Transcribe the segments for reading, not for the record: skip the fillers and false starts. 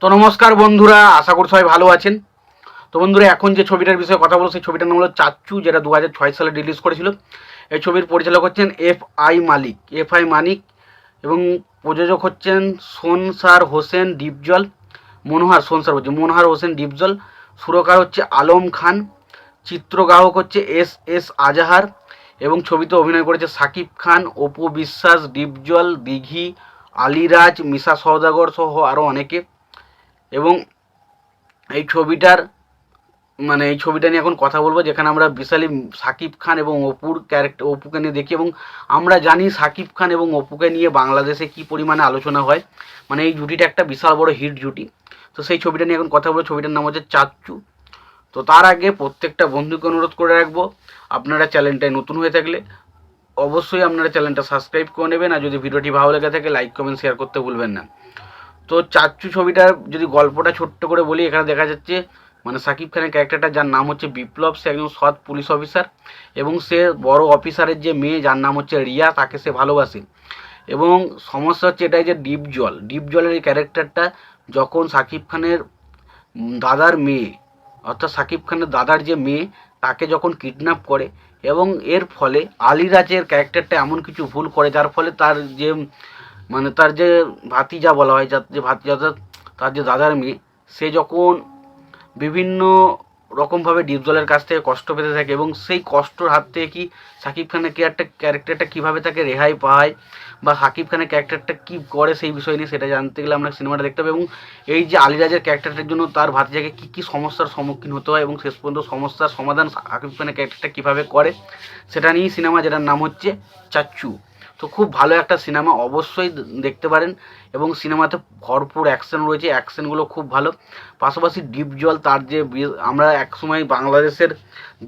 তো নমস্কার বন্ধুরা, আশা করি সবাই ভালো আছেন। তো বন্ধুরা, এখন যে ছবিটার বিষয়ে কথা বলবো সেই ছবিটার নাম হলো চাচ্চু, যেটা 2006 সালে রিলিজ করেছিল। এই ছবির পরিচালক হচ্ছেন এফ আই মানিক এবং প্রযোজক হচ্ছেন মনোহার হোসেন ডিপজল। সুরকার হচ্ছে আলম খান। চিত্রগ্রাহক হচ্ছে এস আজাহার এবং ছবিতে অভিনয় করেছে সাকিব খান, অপু বিশ্বাস, ডিপজল, দিঘি, আলিরাজ, মিশা সওদাগর সহ আরও অনেকে। এবং এই ছবিটার এই ছবিটা নিয়ে এখন কথা বলবো, যেখানে আমরা বিশালী সাকিব খান এবং অপুকে নিয়ে দেখি। এবং আমরা জানি সাকিব খান এবং অপুকে নিয়ে বাংলাদেশে কি পরিমাণে আলোচনা হয়, এই জুটিটা একটা বিশাল বড় হিট জুটি। তো সেই ছবিটা নিয়ে এখন কথা বলবো। ছবিটার নাম হচ্ছে চাচ্চু। তো তার আগে প্রত্যেকটা বন্ধুকে অনুরোধ করে রাখবো, আপনারা চ্যানেলটায় নতুন হয়ে থাকলে অবশ্যই আপনারা চ্যানেলটা সাবস্ক্রাইব করে নেবেন, আর যদি ভিডিওটি ভালো লেগে থাকে লাইক কমেন্ট শেয়ার করতে ভুলবেন না। তো চাচ্চু ছবিটার যদি গল্পটা ছোট্ট করে বলি, এখানে দেখা যাচ্ছে সাকিব খানের ক্যারেক্টারটা, যার নাম হচ্ছে বিপ্লব, সে একজন সৎ পুলিশ অফিসার এবং সে বড় অফিসারের যে মেয়ে, যার নাম হচ্ছে রিয়া, তাকে সে ভালোবাসে। এবং সমস্যা হচ্ছে এটাই যে ডিপজলের এই ক্যারেক্টারটা যখন সাকিব খানের দাদার মেয়ে, অর্থাৎ সাকিব খানের দাদার যে মেয়ে, তাকে যখন কিডন্যাপ করে, এবং এর ফলে আলিরাজের ক্যারেক্টারটা এমন কিছু ভুল করে যার ফলে তার যে তার যে ভাতিজা বলা হয়, যার যে ভাতিজা, তার যে দাদার মেয়ে, সে যখন বিভিন্ন রকমভাবে ডিপজলের কাছ থেকে কষ্ট পেতে থাকে এবং সেই কষ্টর হাত থেকে কি সাকিব খানের ক্যারেক্টারটা কীভাবে তাকে রেহাই পায় বা সাকিব খানের ক্যারেক্টারটা কী করে সেই বিষয় নিয়ে সেটা জানতে গেলে আমরা সিনেমাটা দেখতে হবে। এবং এই যে আলিরাজের ক্যারেক্টারটার জন্য তার ভাতিজাকে কী কী সমস্যার সম্মুখীন হতে হয় এবং শেষ পর্যন্ত সমস্যার সমাধান সাকিব খানের ক্যারেক্টারটা কীভাবে করে, সেটা নিয়েই সিনেমা, যেটার নাম হচ্ছে চাচ্চু। তো খুব ভালো একটা সিনেমা, অবশ্যই দেখতে পারেন। এবং সিনেমাতে ভরপুর অ্যাকশন রয়েছে, অ্যাকশনগুলো খুব ভালো। পাশাপাশি ডিপজল, তার যে আমরা একসময় বাংলাদেশের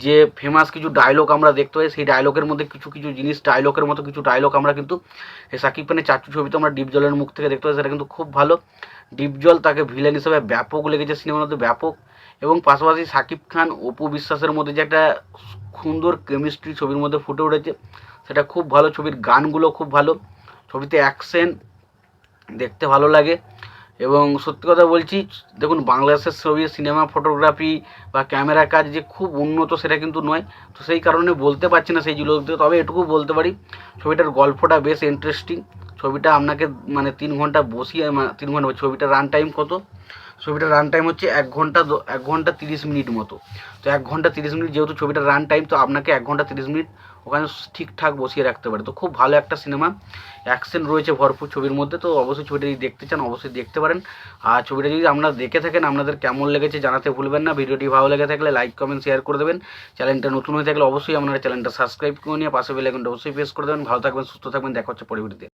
যে ফেমাস কিছু ডায়লগ আমরা দেখতে পাই, সেই ডায়লগের মধ্যে কিছু কিছু জিনিস, ডায়লগের মতো কিছু ডায়লগ আমরা কিন্তু এই সাকিব খানের চাচ্চু ছবিতে আমরা ডিপজলের মুখ থেকে দেখতে পাই, সেটা কিন্তু খুব ভালো। ডিপজল তাকে ভিলেন হিসেবে ব্যাপক লেগেছে সিনেমার মধ্যে, ব্যাপক। এবং পাশাপাশি সাকিব খান অপু বিশ্বাসের মধ্যে যে একটা সুন্দর কেমিস্ট্রি ছবির মধ্যে ফুটে উঠেছে, সেটা খুব ভালো। ছবির গানগুলো খুব ভালো, ছবিতে অ্যাকশন দেখতে ভালো লাগে। এবং সত্যি কথা বলছি, দেখুন, বাংলাদেশের ছবির সিনেমা ফটোগ্রাফি বা ক্যামেরা কাজ যে খুব উন্নত সেটা কিন্তু নয়। তো সেই কারণে বলতে পারছি না সেইগুলো, তবে এটুকু বলতে পারি ছবিটার গল্পটা বেশ ইন্টারেস্টিং। ছবিটা আপনাকে 3 ঘন্টা বসিয়ে 3 ঘন্টা, ছবিটার রান টাইম কত? ছবিটার রান টাইম হচ্ছে 1 ঘন্টা 30 মিনিট মতো। তো 1 ঘন্টা 30 মিনিট যেহেতু ছবিটার রান টাইম, তো আপনাকে 1 ঘন্টা 30 মিনিট ওখানে ঠিকঠাক বসিয়ে রাখতে পারে। তো খুব ভালো একটা সিনেমা, অ্যাকশন রয়েছে ভরপুর ছবির মধ্যে। তো অবশ্যই ছবিটা যদি দেখতে চান অবশ্যই দেখতে পারেন। আর ছবিটা যদি আপনারা দেখে থাকেন, আপনাদের কেমন লেগেছে জানাতে ভুলবেন না। ভিডিওটি ভালো লেগে থাকলে লাইক কমেন্ট শেয়ার করে দেবেন। চ্যানেলটা নতুন হয়ে থাকলে অবশ্যই আপনারা চ্যানেলটা সাবস্ক্রাইব করে নিয়ে পাশে বেল আইকনটা অবশ্যই প্রেস করে দেবেন। ভালো থাকবেন, সুস্থ থাকবেন, দেখা হচ্ছে পরবর্তীতে।